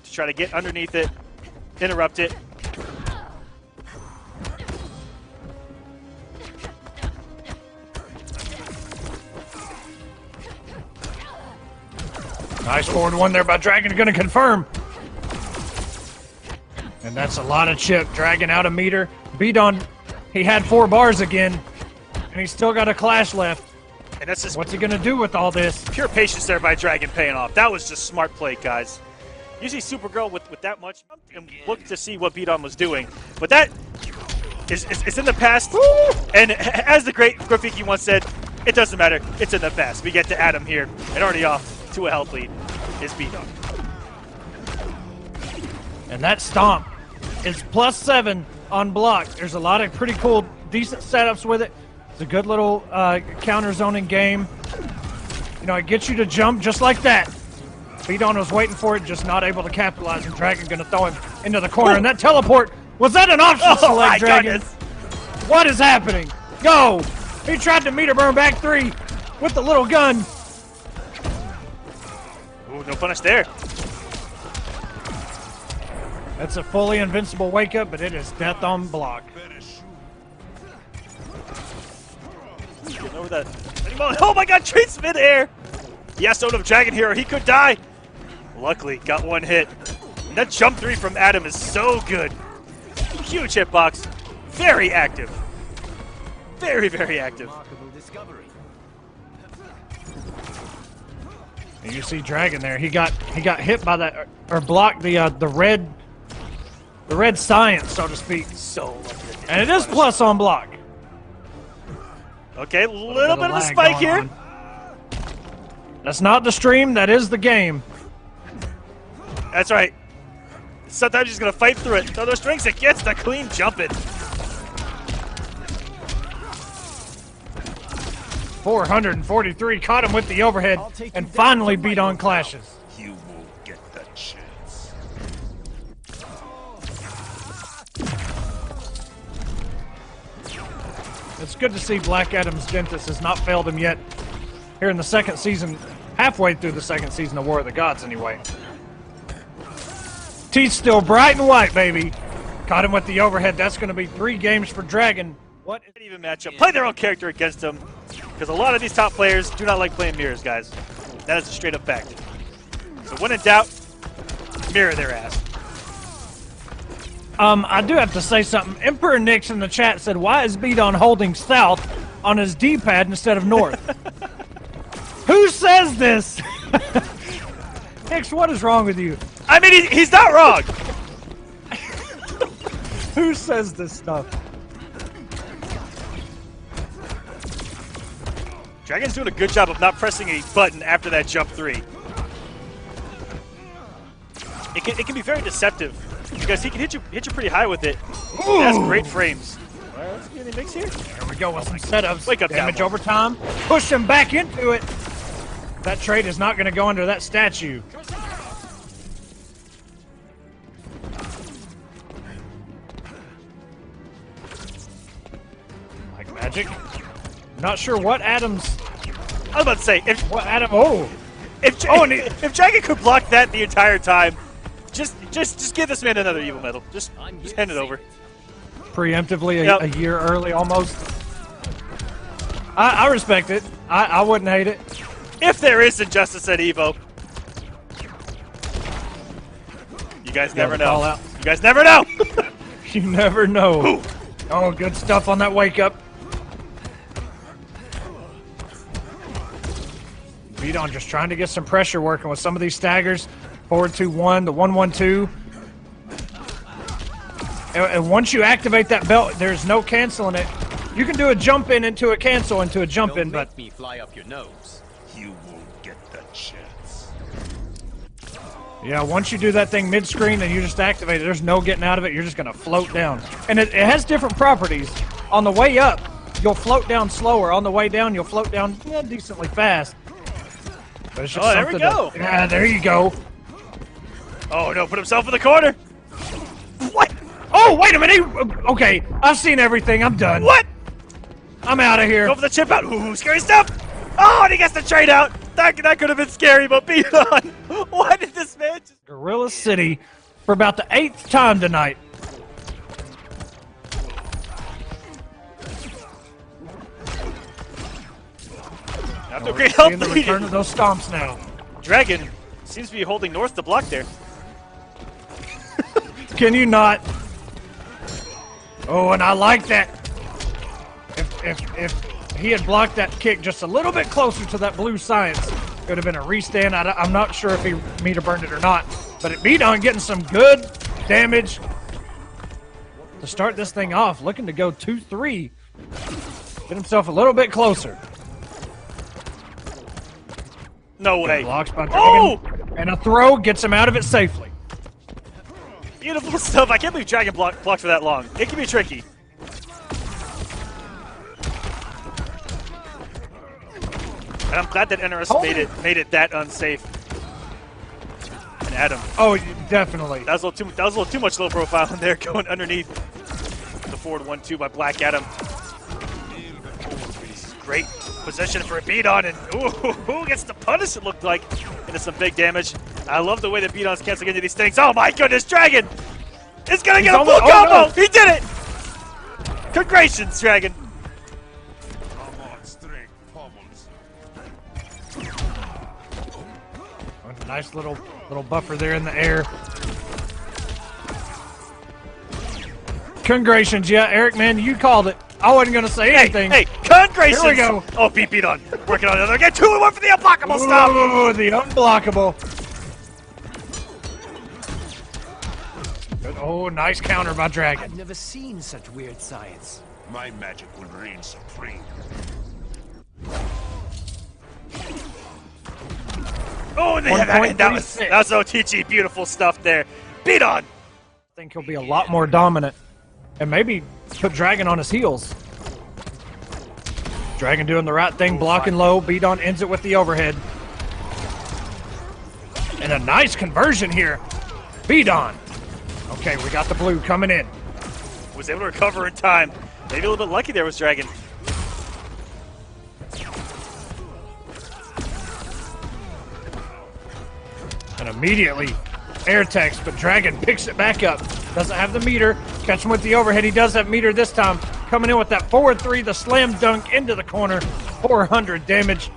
To try to get underneath it, interrupt it, Nice forward one there by Dragon, gonna confirm. And that's a lot of chip. Dragon out a meter. BDON, he had 4 bars again, and he's still got a clash left. And that's just What's he gonna do with all this? pure patience there by Dragon paying off. That was just smart play, guys. Usually Supergirl with that much, and look to see what BDON was doing. But that is in the past. And as the great Grafiki once said, it doesn't matter. It's in the past. We get to Adam here, and already off to a health lead is BDON. And that stomp is +7 on block. There's a lot of pretty cool, decent setups with it. It's a good little counter zoning game. You know, it gets you to jump just like that. BDON was waiting for it, just not able to capitalize, and Dragon gonna throw him into the corner. And that teleport, was that an option select, Dragon? Goodness. What is happening? Go! He tried to meter burn back 3 with the little gun. Ooh, no punish there. That's a fully invincible wake up, but it is death on block. Getting over that. Oh my god, treats midair! Yes, out of Dragon here, he could die. Luckily, got 1 hit. And that jump 3 from Adam is so good. Huge hitbox. Very active. Very, very active. And you see Dragon there. He got hit by that, or blocked the red science, so to speak. So lucky. And it is plus on block. Okay, little bit of a spike here. On. That's not the stream, that is the game. That's right. Sometimes he's going to fight through it. Throw those strings, it gets the clean jumping. 443, caught him with the overhead, and finally BDON clashes. You won't get that chance. It's good to see Black Adam's dentist has not failed him yet. Here in the second season, halfway through the second season of War of the Gods anyway. Teeth still bright and white, baby. Caught him with the overhead. That's going to be 3 games for Dragon. What? Even matchup. Play their own character against him. Because a lot of these top players do not like playing mirrors, guys. That is a straight up fact. So when in doubt, mirror their ass. I do have to say something. Emperor Knicks in the chat said, why is BDON holding south on his D-pad instead of north? Who says this? Knicks, what is wrong with you? I mean, he's not wrong. Who says this stuff? Dragon's doing a good job of not pressing a button after that jump 3. It can be very deceptive because he can hit you pretty high with it. It has great frames. All right, let's get any mix here. Here we go with some setups. Wake up, damage Cowboy. over time. Push him back into it. That trade is not going to go under that statue. Like magic. Not sure what Adams. I was about to say, if Dragon could block that the entire time, just give this man another evil medal. Just hand it over. Preemptively a year early almost. I respect it. I wouldn't hate it. If there is injustice at Evo. You guys never know. Call out. You guys never know. You never know. Oh, good stuff on that wake up. BDON just trying to get some pressure working with some of these staggers. Forward 2-1, the 1-1-2. And once you activate that belt, there's no canceling it. You can do a jump in into a cancel into a jump in, but me fly up your nose. You won't get that chance. yeah, once you do that thing mid-screen and you just activate it, there's no getting out of it. You're just going to float down. And it has different properties. On the way up, you'll float down slower. On the way down, you'll float down decently fast. But it's just there we go. Yeah, there you go. Oh no, put himself in the corner. What? Oh, wait a minute. Okay, I've seen everything. I'm done. What? I'm out of here. Go for the chip out. Ooh, scary stuff. Oh, and he gets the trade out. That could have been scary, but BDON. Why did this man just... Gorilla City for about the 8th time tonight. After great help Seeing the leading. return of those stomps now. Dragon seems to be holding north to block there. Can you not? Oh, and I like that. If he had blocked that kick just a little bit closer to that blue science, it would have been a restand. I'm not sure if he meter burned it or not, but IJBdON getting some good damage to start this thing off. Looking to go 2-3. Get himself a little bit closer. No way. Blocks by Dragon. Oh! And a throw gets him out of it safely. Beautiful stuff. I can't believe Dragon blocked for that long. It can be tricky. And I'm glad that NRS made it that unsafe. And Adam. Oh, definitely. That was a little too much low profile in there, going underneath the forward 1-2 by Black Adam. Great position for IJBdON, and ooh, who gets the punish? It looked like into some big damage. I love the way that IJBdON's canceling into these things. Oh my goodness, Dragon is gonna get a full combo. No. He did it! Congratulations, Dragon. Nice little buffer there in the air. Congratulations, yeah, Eric, man, you called it. I wasn't gonna say anything. Hey, congratulations! Here we go. Oh, IJBdON working on another again. 2-1 for the unblockable stop. Ooh, the unblockable. Oh, nice counter by Dragon. I've never seen such weird science. My magic will reign supreme. Oh, and that was OTG. Beautiful stuff there. IJBdON. I think he'll be a lot more dominant and maybe put Dragon on his heels. Dragon doing the right thing, blocking low. IJBdON ends it with the overhead. And a nice conversion here. IJBdON. Okay, we got the blue coming in. Was able to recover in time. Maybe a little bit lucky there was Dragon. And immediately air text, but Dragon picks it back up. Doesn't have the meter. Catch him with the overhead. He does have meter this time. Coming in with that forward 3, the slam dunk into the corner. 400 damage.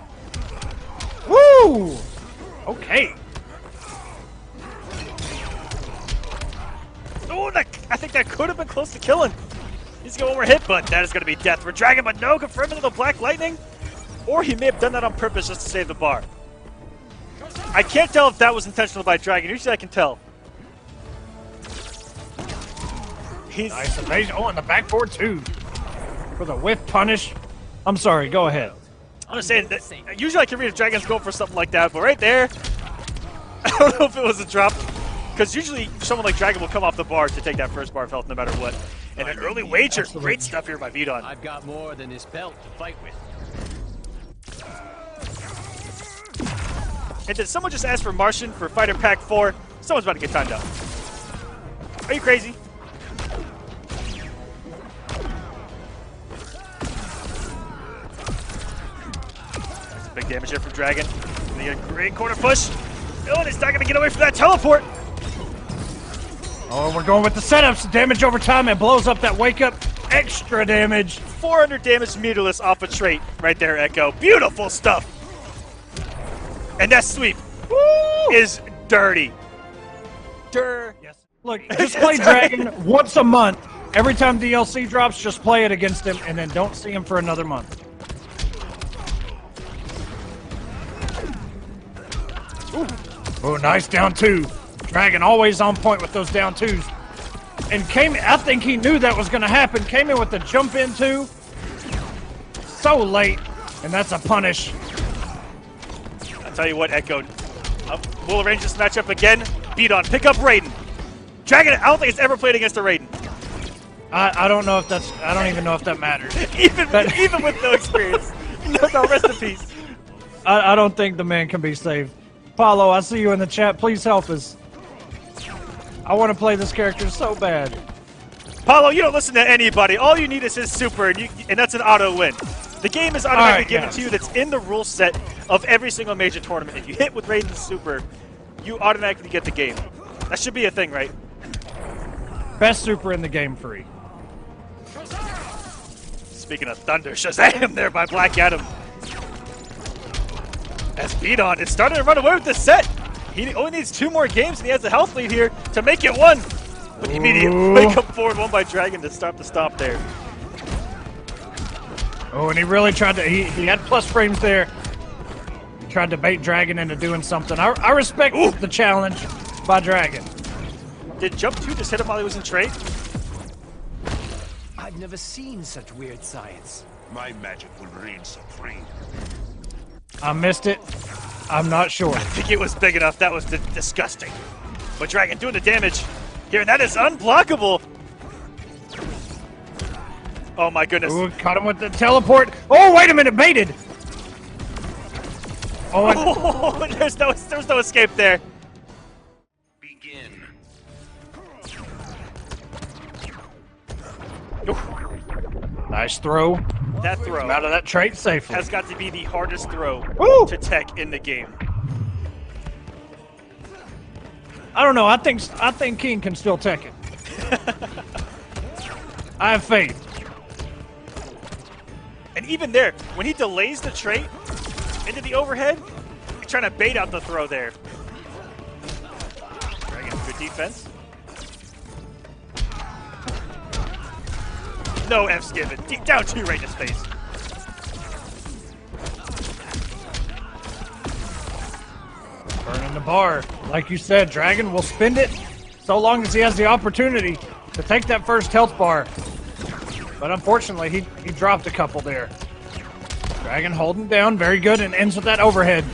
Woo! Okay. Oh, I think that could have been close to killing. He's got one more hit, but that is going to be death for Dragon. But no, confirming the Black Lightning. Or he may have done that on purpose just to save the bar. I can't tell if that was intentional by Dragon. Usually I can tell. He's nice evasion. Oh, and the back forward too. For the whiff punish. I'm sorry, go ahead. I'm just saying that usually I can read if Dragon's going for something like that, but right there, I don't know if it was a drop. Because usually someone like Dragon will come off the bar to take that first bar of health no matter what. And an early wager. Absolutely. Great stuff here by IJBdON. I've got more than this belt to fight with. And did someone just ask for Martian for Fighter Pack 4? Someone's about to get timed out. Are you crazy? That's a big damage there from Dragon. And they get a great corner push. Oh, and he's not going to get away from that teleport. Oh, we're going with the setups. Damage over time. It blows up that wake up. Extra damage. 400 damage meterless off a trait right there, Echo. Beautiful stuff. And that sweep is dirty. Yes. Look, just play Dragon once a month. Every time DLC drops, just play it against him, and then don't see him for another month. Ooh. Oh, nice down 2. Dragon always on point with those down 2s. And I think he knew that was going to happen. Came in with the jump in 2. So late, and that's a punish. Tell you what, Echo. We'll arrange this matchup again. IJBdON, pick up Raiden. Dragon, I don't think it's ever played against a Raiden. I don't know if that's. I don't even know if that matters. even with no experience. No, rest in peace. I don't think the man can be saved. Paulo, I see you in the chat. Please help us. I want to play this character so bad. Paulo, you don't listen to anybody. All you need is his super, and that's an auto win. The game is automatically given to you. That's in the rule set of every single major tournament. If you hit with Raiden's super, you automatically get the game. That should be a thing, right? Best super in the game, free. Speaking of thunder, Shazam there by Black Adam. As IJBdON is starting to run away with this set. He only needs 2 more games, and he has a health lead here to make it 1. But immediately come forward 1 by Dragon to start the stop there. Oh, and he really tried to. He had plus frames there. He tried to bait Dragon into doing something. I respect the challenge by Dragon. Did Jump 2 just hit him while he was in trade? I've never seen such weird science. My magic will reign supreme. I missed it. I'm not sure. I think it was big enough. That was disgusting. But Dragon doing the damage here, and that is unblockable. Oh my goodness. Ooh, caught him with the teleport. Oh, wait a minute, baited. Oh, Oh, there's no escape there. Begin. nice throw. That throw Out of that trait safely. has got to be the hardest throw Woo! to tech in the game. I don't know. I think King can still tech it. I have faith. And even there, when he delays the trait into the overhead, he's trying to bait out the throw there. Dragon, good defense. No F's given. Down 2 right in his face. Burning the bar. Like you said, Dragon will spend it so long as he has the opportunity to take that first health bar. But unfortunately, he dropped a couple there. Dragon holding down, very good, and ends with that overhead.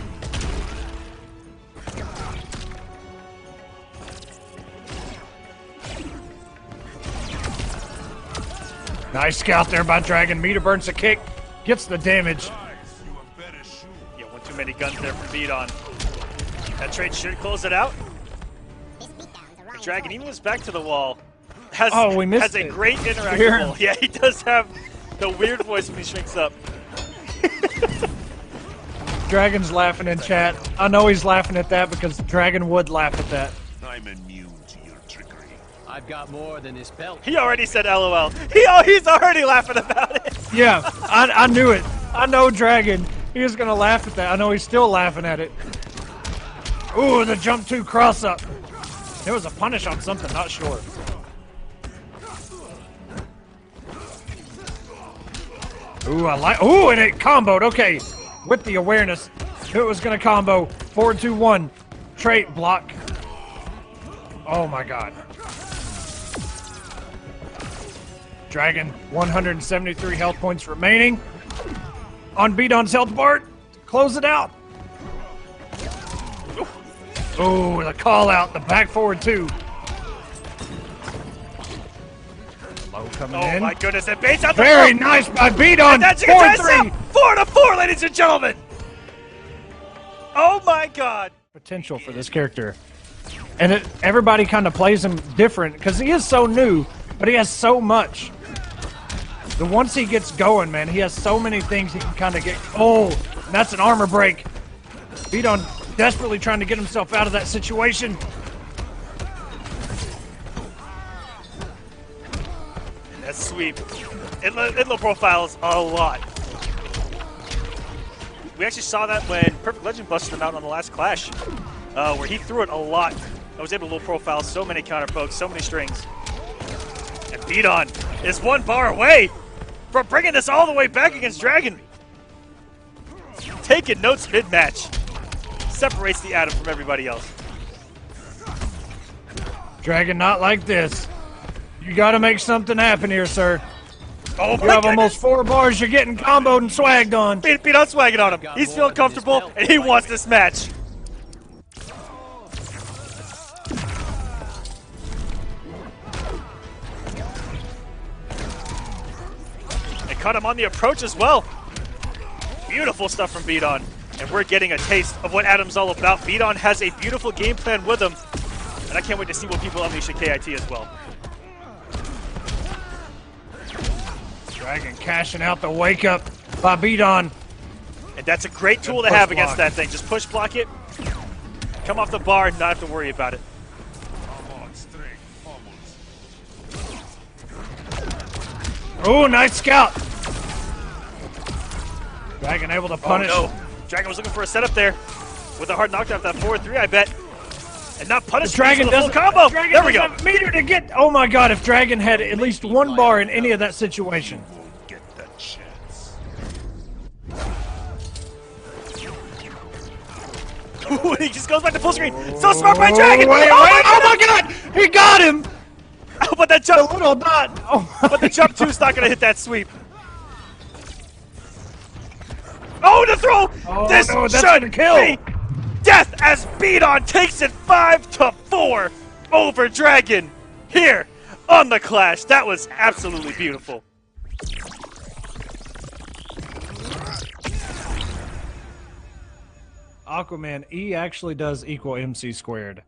Nice scout there by Dragon. Meter burns a kick, gets the damage. Yeah, 1 too many guns there from BdON. That trade should close it out. The Dragon even was back to the wall. We missed has a it. great interactive Weird. wall. Yeah, he does have the weird voice when he shrinks up. Dragon's laughing in chat. I know he's laughing at that because Dragon would laugh at that. I'm immune to your trickery. I've got more than this belt. He already said LOL. He's already laughing about it. Yeah, I knew it. I know Dragon. He was gonna laugh at that. I know he's still laughing at it. Ooh, the jump 2 cross up. There was a punish on something, not sure. Ooh, ooh, and it comboed. Okay, with the awareness, who was gonna combo 4-2-1 trait block. Oh my God. Dragon, 173 health points remaining. On BdON's health bar, close it out. Ooh, the call out, the back forward 2. Low coming Oh in. my goodness, it baits out the Very throw. nice by BdON. And that's your 4-3. 4-4, ladies and gentlemen. Oh my God. Potential for this character. And everybody kind of plays him different because he is so new, but he has so much. The once he gets going, man, he has so many things he can kind of get. Oh, and that's an armor break. BdON desperately trying to get himself out of that situation. That sweep. It low profiles a lot. We actually saw that when Perfect Legend busted him out on the last Clash, where he threw it a lot. I was able to low profile so many counter pokes, so many strings. And BdON is 1 bar away from bringing this all the way back against Dragon. Taking notes mid-match. Separates the Atom from everybody else. Dragon, not like this. You got to make something happen here, sir. Oh You my have goodness. almost 4 bars. You're getting comboed and swagged on. BdON swagging on him. He's feeling comfortable, and he wants this match. And cut him on the approach as well. Beautiful stuff from BdON. And we're getting a taste of what Atom's all about. BdON has a beautiful game plan with him. And I can't wait to see what people unleash at KIT as well. Dragon cashing out the wake up by BdON. And that's a great tool to push have against block. that thing. Just push block it, come off the bar, and not have to worry about it. Come on, strength, almost. Oh, nice scout. Dragon able to punish. Oh no. Dragon was looking for a setup there with a hard knockdown of that 4-3, I bet. And not punish Dragon the full doesn't. combo. Dragon There we go. doesn't have meter to get. Oh my God! If Dragon had at least one bar in any of that situation. Won't get that chance. Ooh, he just goes back to full screen. So smart by Dragon. Wait, oh, wait, oh my God! He got him. Oh, but that A jump, little dot. Oh, but the jump two's not gonna hit that sweep. Oh, the throw! Oh, This no, that's should gonna kill. be death as BdON takes it 5-4 over Dragon here on the Clash. That was absolutely beautiful. Aquaman, E actually does equal MC squared.